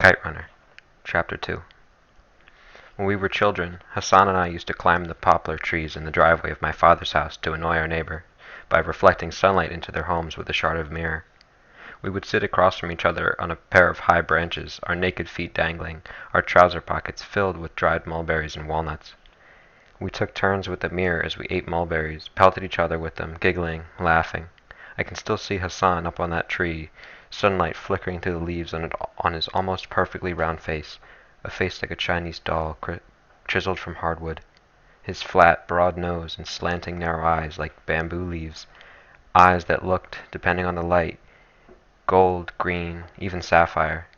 Kite Runner, Chapter 2. When we were children, Hassan and I used to climb the poplar trees in the driveway of my father's house to annoy our neighbor by reflecting sunlight into their homes with a shard of mirror. We would sit across from each other on a pair of high branches, our naked feet dangling, our trouser pockets filled with dried mulberries and walnuts. We took turns with the mirror as we ate mulberries, pelted each other with them, giggling, laughing. I can still see Hassan up on that tree, sunlight flickering through the leaves on his almost perfectly round face, a face like a Chinese doll chiseled from hardwood. His flat, broad nose and slanting narrow eyes like bamboo leaves, eyes that looked, depending on the light, gold, green, even sapphire.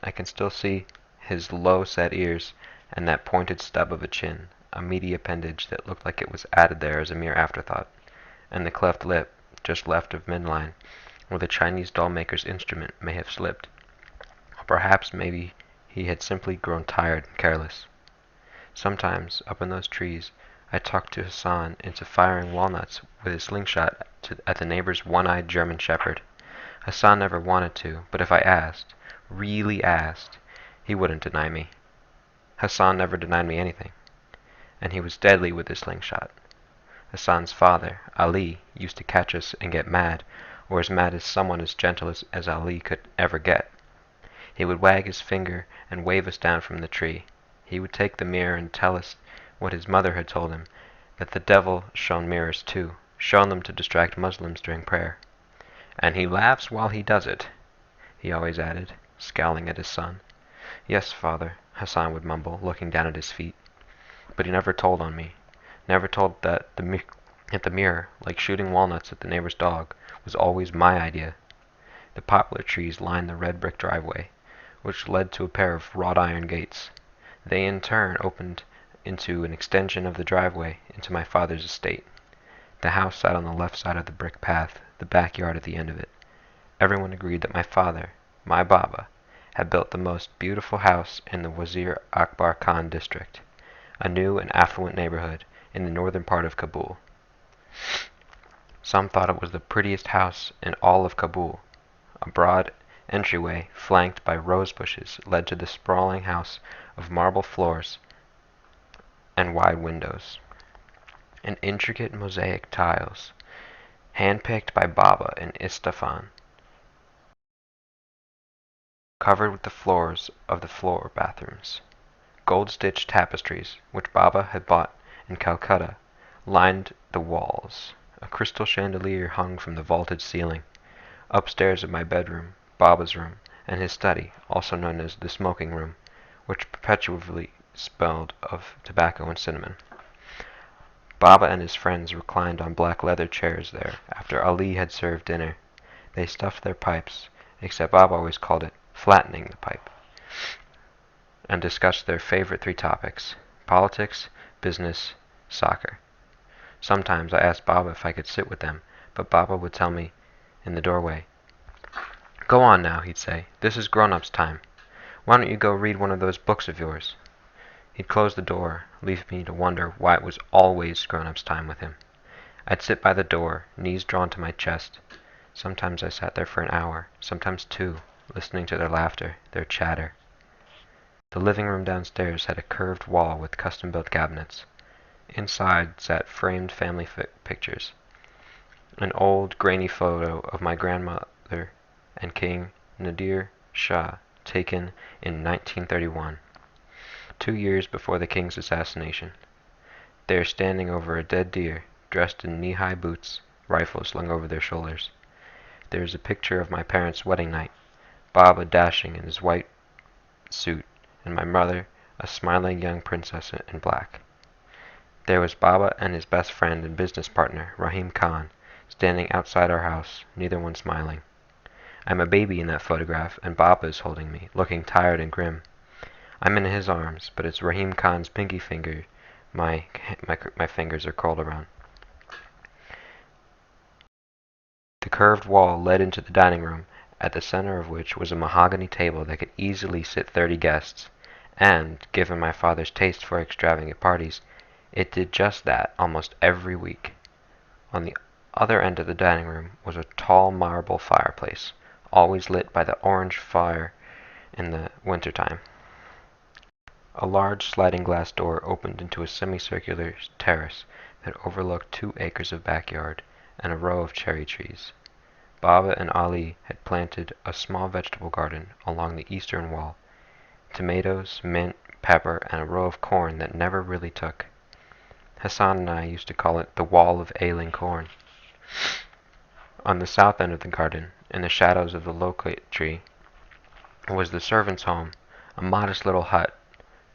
I can still see his low-set ears and that pointed stub of a chin, a meaty appendage that looked like it was added there as a mere afterthought, and the cleft lip, just left of midline, where the Chinese doll-maker's instrument may have slipped. Or perhaps maybe he had simply grown tired and careless. Sometimes, up in those trees, I talked to Hassan into firing walnuts with his slingshot at the neighbor's one-eyed German shepherd. Hassan never wanted to, but if I asked, really asked, he wouldn't deny me. Hassan never denied me anything, and he was deadly with his slingshot. Hassan's father, Ali, used to catch us and get mad, or as mad as someone as gentle as Ali could ever get. He would wag his finger and wave us down from the tree. He would take the mirror and tell us what his mother had told him, that the devil shone mirrors too, shone them to distract Muslims during prayer. "And he laughs while he does it," he always added, scowling at his son. "Yes, father," Hassan would mumble, looking down at his feet. But he never told on me, never told that the mirror, like shooting walnuts at the neighbor's dog, was always my idea. The poplar trees lined the red brick driveway, which led to a pair of wrought iron gates. They in turn opened into an extension of the driveway into my father's estate. The house sat on the left side of the brick path, the backyard at the end of it. Everyone agreed that my father, my Baba, had built the most beautiful house in the Wazir Akbar Khan district, a new and affluent neighborhood in the northern part of Kabul. Some thought it was the prettiest house in all of Kabul. A broad entryway, flanked by rose bushes, led to the sprawling house of marble floors and wide windows, and intricate mosaic tiles, hand-picked by Baba in Isfahan, covered with the floors of the floor bathrooms. Gold-stitched tapestries, which Baba had bought in Calcutta, lined the walls. A crystal chandelier hung from the vaulted ceiling. Upstairs in my bedroom, Baba's room, and his study, also known as the smoking room, which perpetually smelled of tobacco and cinnamon. Baba and his friends reclined on black leather chairs there after Ali had served dinner. They stuffed their pipes, except Baba always called it flattening the pipe, and discussed their favorite three topics: politics, business, soccer. Sometimes I asked Baba if I could sit with them, but Baba would tell me in the doorway. "Go on now," he'd say. "This is grown-ups' time. Why don't you go read one of those books of yours?" He'd close the door, leaving me to wonder why it was always grown-ups' time with him. I'd sit by the door, knees drawn to my chest. Sometimes I sat there for an hour, sometimes two, listening to their laughter, their chatter. The living room downstairs had a curved wall with custom-built cabinets. Inside sat framed family pictures. An old, grainy photo of my grandmother and King Nadir Shah, taken in 1931, 2 years before the king's assassination. They are standing over a dead deer, dressed in knee-high boots, rifles slung over their shoulders. There is a picture of my parents' wedding night, Baba dashing in his white suit, and my mother, a smiling young princess in black. There was Baba and his best friend and business partner, Rahim Khan, standing outside our house, neither one smiling. I'm a baby in that photograph, and Baba is holding me, looking tired and grim. I'm in his arms, but it's Rahim Khan's pinky finger my fingers are curled around. The curved wall led into the dining room, at the center of which was a mahogany table that could easily sit 30 guests, and, given my father's taste for extravagant parties, it did just that almost every week. On the other end of the dining room was a tall marble fireplace, always lit by the orange fire in the winter time. A large sliding glass door opened into a semicircular terrace that overlooked 2 acres of backyard and a row of cherry trees. Baba and Ali had planted a small vegetable garden along the eastern wall, tomatoes, mint, pepper, and a row of corn that never really took. Hassan and I used to call it the wall of ailing corn. On the south end of the garden, in the shadows of the locust tree, was the servants' home, a modest little hut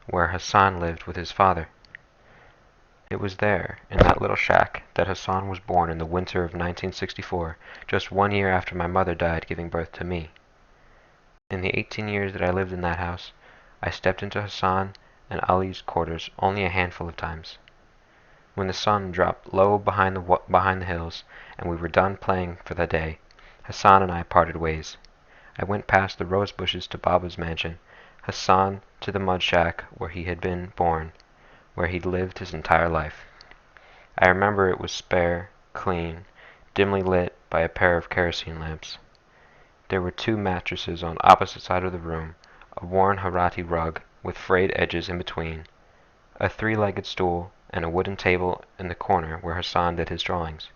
where Hassan lived with his father. It was there, in that little shack, that Hassan was born in the winter of 1964, just 1 year after my mother died giving birth to me. In the 18 years that I lived in that house, I stepped into Hassan and Ali's quarters only a handful of times. When the sun dropped low behind the hills and we were done playing for the day, Hassan and I parted ways. I went past the rose bushes to Baba's mansion, Hassan to the mud shack where he had been born, where he'd lived his entire life. I remember it was spare, clean, dimly lit by a pair of kerosene lamps. There were 2 mattresses on opposite sides of the room, a worn Harati rug with frayed edges in between, a 3-legged stool, and a wooden table in the corner where Hassan did his drawings.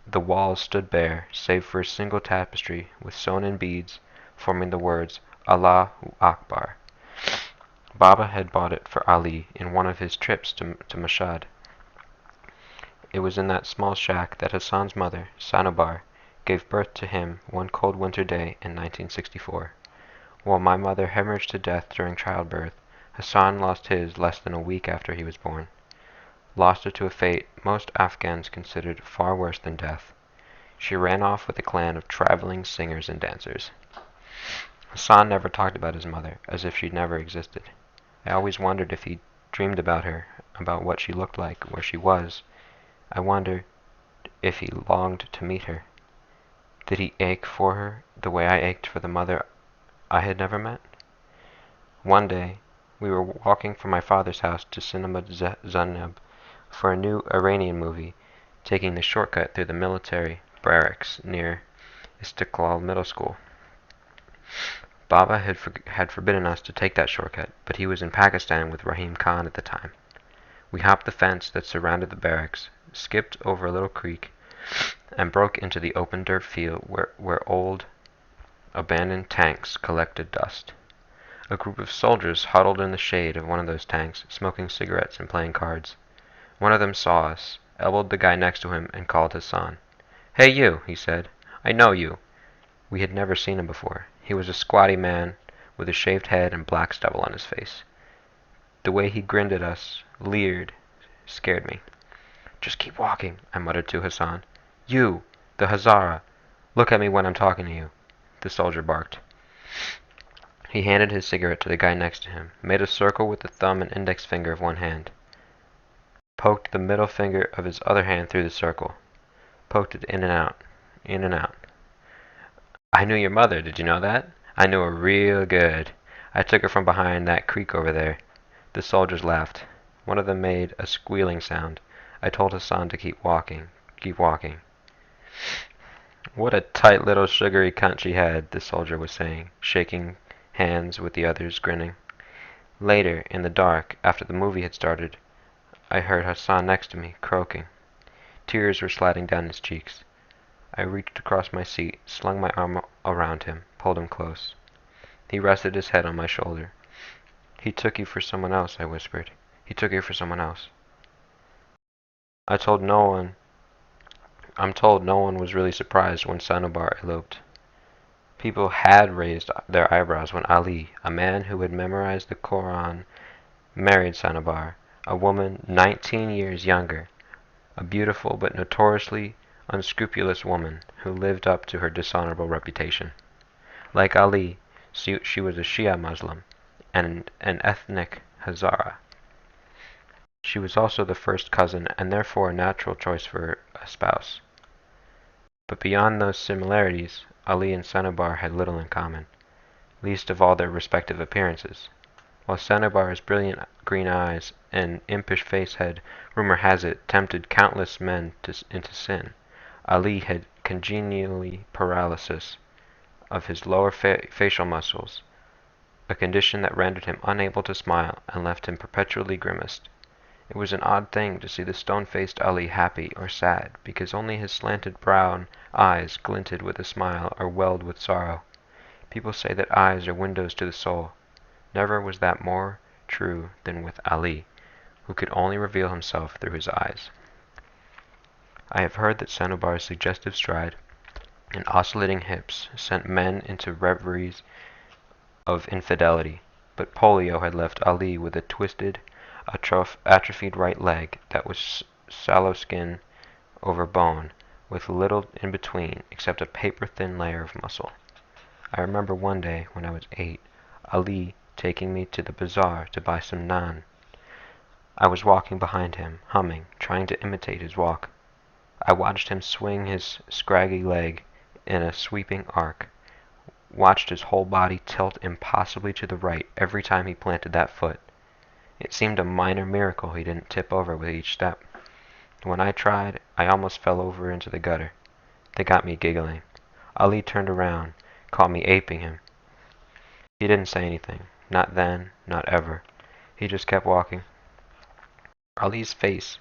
The walls stood bare, save for a single tapestry with sewn-in beads forming the words Allahu Akbar. Baba had bought it for Ali in one of his trips to Mashhad. It was in that small shack that Hassan's mother, Sanobar, gave birth to him one cold winter day in 1964. While my mother hemorrhaged to death during childbirth, Hassan lost his less than a week after he was born. Lost her to a fate most Afghans considered far worse than death. She ran off with a clan of traveling singers and dancers. Hassan never talked about his mother, as if she'd never existed. I always wondered if he dreamed about her, about what she looked like, where she was. I wondered if he longed to meet her. Did he ache for her the way I ached for the mother I had never met? One day, we were walking from my father's house to Cinema Zainab for a new Iranian movie, taking the shortcut through the military barracks near Istiklal Middle School. Baba had forbidden us to take that shortcut, but he was in Pakistan with Rahim Khan at the time. We hopped the fence that surrounded the barracks, skipped over a little creek, and broke into the open dirt field where old, abandoned tanks collected dust. A group of soldiers huddled in the shade of one of those tanks, smoking cigarettes and playing cards. One of them saw us, elbowed the guy next to him, and called Hassan. "Hey you," he said. "I know you." We had never seen him before. He was a squatty man with a shaved head and black stubble on his face. The way he grinned at us, leered, scared me. "Just keep walking," I muttered to Hassan. "You, the Hazara, look at me when I'm talking to you," the soldier barked. He handed his cigarette to the guy next to him, made a circle with the thumb and index finger of one hand, poked the middle finger of his other hand through the circle, poked it in and out, in and out. "I knew your mother, did you know that? I knew her real good. I took her from behind that creek over there." The soldiers laughed. One of them made a squealing sound. I told Hassan to keep walking, keep walking. "What a tight little sugary cunt she had," the soldier was saying, shaking hands with the others, grinning. Later, in the dark, after the movie had started, I heard Hassan next to me, croaking. Tears were sliding down his cheeks. I reached across my seat, slung my arm around him, pulled him close. He rested his head on my shoulder. "He took you for someone else," I whispered. "He took you for someone else." I'm told no one was really surprised when Sanobar eloped. People had raised their eyebrows when Ali, a man who had memorized the Koran, married Sanobar, a woman 19 years younger, a beautiful but notoriously unscrupulous woman who lived up to her dishonorable reputation. Like Ali, she was a Shia Muslim and an ethnic Hazara. She was also the first cousin and therefore a natural choice for a spouse. But beyond those similarities, Ali and Sanobar had little in common, least of all their respective appearances. While Sanobar's brilliant green eyes and impish face had, rumor has it, tempted countless men into sin, Ali had congenially paralysis of his lower facial muscles, a condition that rendered him unable to smile and left him perpetually grimaced. It was an odd thing to see the stone-faced Ali happy or sad, because only his slanted brown eyes glinted with a smile or welled with sorrow. People say that eyes are windows to the soul. Never was that more true than with Ali, who could only reveal himself through his eyes. I have heard that Sannobar's suggestive stride and oscillating hips sent men into reveries of infidelity, but polio had left Ali with a twisted, atrophied right leg that was sallow skin over bone, with little in between except a paper-thin layer of muscle. I remember one day when I was 8, Ali taking me to the bazaar to buy some naan. I was walking behind him, humming, trying to imitate his walk. I watched him swing his scraggy leg in a sweeping arc, watched his whole body tilt impossibly to the right every time he planted that foot. It seemed a minor miracle he didn't tip over with each step. When I tried, I almost fell over into the gutter. They got me giggling. Ali turned around, caught me aping him. He didn't say anything. Not then, not ever. He just kept walking. Ali's face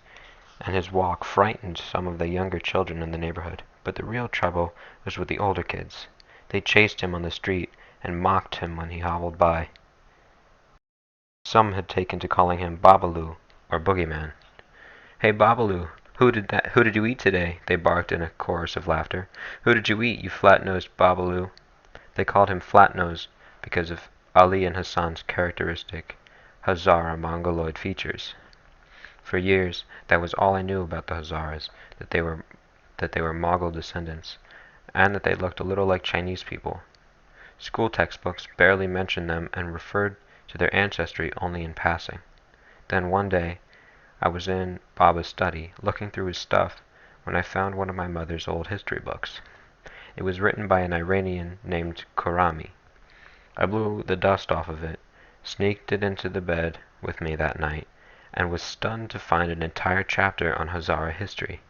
and his walk frightened some of the younger children in the neighborhood, but the real trouble was with the older kids. They chased him on the street and mocked him when he hobbled by. Some had taken to calling him Babalu, or Boogeyman. "Hey, Babalu, who did you eat today?" they barked in a chorus of laughter. "Who did you eat, you flat-nosed Babalu?" They called him Flat-Nose because of Ali and Hassan's characteristic Hazara Mongoloid features. For years, that was all I knew about the Hazaras, that they were Mongol descendants, and that they looked a little like Chinese people. School textbooks barely mentioned them and referred to their ancestry only in passing. Then one day, I was in Baba's study, looking through his stuff, when I found one of my mother's old history books. It was written by an Iranian named Khorrami. I blew the dust off of it, sneaked it into the bed with me that night, and was stunned to find an entire chapter on Hazara history,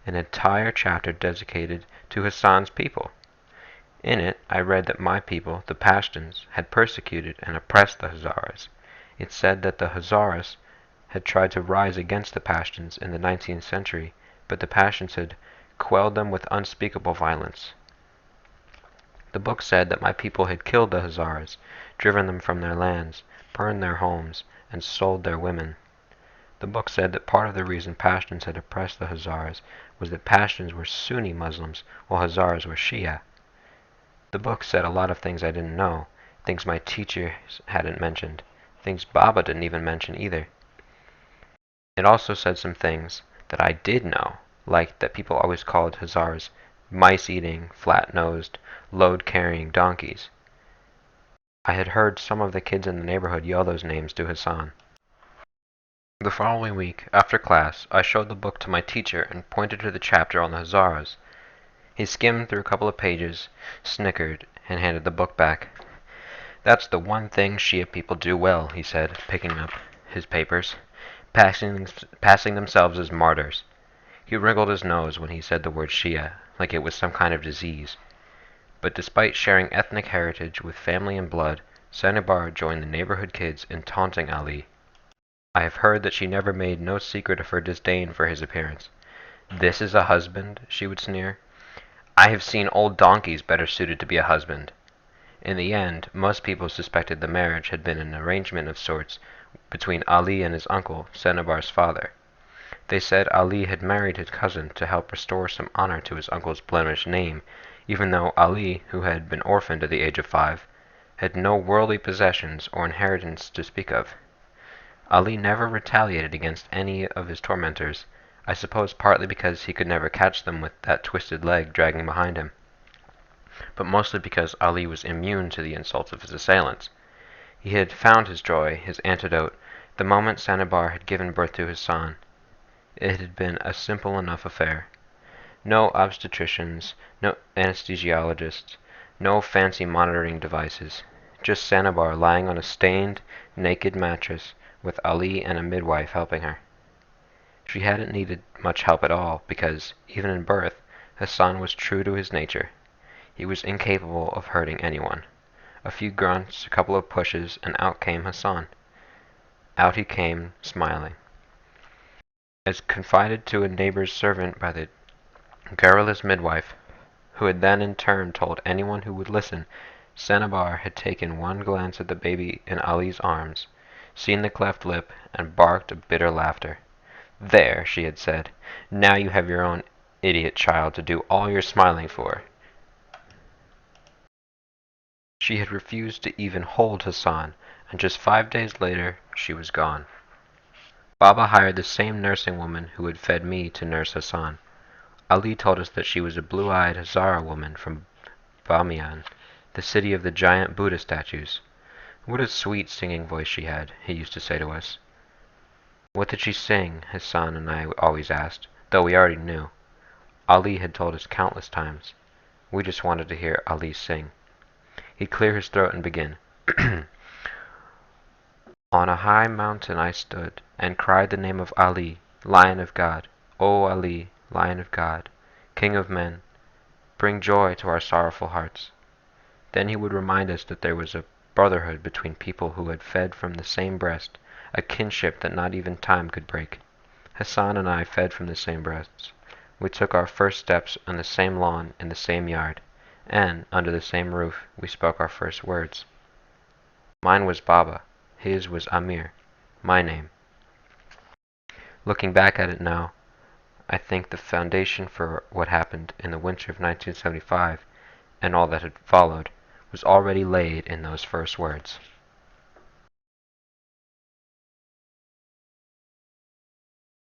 an entire chapter dedicated to Hassan's people. In it, I read that my people, the Pashtuns, had persecuted and oppressed the Hazaras. It said that the Hazaras had tried to rise against the Pashtuns in the 19th century, but the Pashtuns had quelled them with unspeakable violence. The book said that my people had killed the Hazaras, driven them from their lands, burned their homes, and sold their women. The book said that part of the reason Pashtuns had oppressed the Hazaras was that Pashtuns were Sunni Muslims while Hazaras were Shia. The book said a lot of things I didn't know, things my teachers hadn't mentioned, things Baba didn't even mention either. It also said some things that I did know, like that people always called Hazaras mice-eating, flat-nosed, load-carrying donkeys. I had heard some of the kids in the neighborhood yell those names to Hassan. The following week, after class, I showed the book to my teacher and pointed to the chapter on the Hazaras. He skimmed through a couple of pages, snickered, and handed the book back. "That's the one thing Shia people do well," he said, picking up his papers, passing themselves as martyrs. He wrinkled his nose when he said the word Shia, like it was some kind of disease. But despite sharing ethnic heritage with family and blood, Sannobar joined the neighborhood kids in taunting Ali. I have heard that she never made no secret of her disdain for his appearance. "This is a husband?" she would sneer. "I have seen old donkeys better suited to be a husband." In the end, most people suspected the marriage had been an arrangement of sorts between Ali and his uncle, Sannobar's father. They said Ali had married his cousin to help restore some honor to his uncle's blemished name, even though Ali, who had been orphaned at the age of 5, had no worldly possessions or inheritance to speak of. Ali never retaliated against any of his tormentors, I suppose partly because he could never catch them with that twisted leg dragging behind him, but mostly because Ali was immune to the insults of his assailants. He had found his joy, his antidote, the moment Sannobar had given birth to his son. It had been a simple enough affair. No obstetricians, no anesthesiologists, no fancy monitoring devices. Just Sannobar lying on a stained, naked mattress with Ali and a midwife helping her. She hadn't needed much help at all because, even in birth, Hassan was true to his nature. He was incapable of hurting anyone. A few grunts, a couple of pushes, and out came Hassan. Out he came, smiling. As confided to a neighbor's servant by the garrulous midwife, who had then in turn told anyone who would listen, Sannabar had taken one glance at the baby in Ali's arms, seen the cleft lip, and barked a bitter laughter. "There," she had said, "now you have your own idiot child to do all your smiling for." She had refused to even hold Hassan, and just 5 days later she was gone. Baba hired the same nursing woman who had fed me to nurse Hassan. Ali told us that she was a blue-eyed Hazara woman from Bamiyan, the city of the giant Buddha statues. What a sweet singing voice she had, he used to say to us. What did she sing? Hassan and I always asked, though we already knew. Ali had told us countless times. We just wanted to hear Ali sing. He'd clear his throat and begin. On a high mountain I stood, and cried the name of Ali, Lion of God. O Ali, Lion of God, King of men, bring joy to our sorrowful hearts. Then he would remind us that there was a brotherhood between people who had fed from the same breast, a kinship that not even time could break. Hassan and I fed from the same breasts. We took our first steps on the same lawn in the same yard, and, under the same roof, we spoke our first words. Mine was Baba. His was Amir, my name. Looking back at it now, I think the foundation for what happened in the winter of 1975, and all that had followed, was already laid in those first words.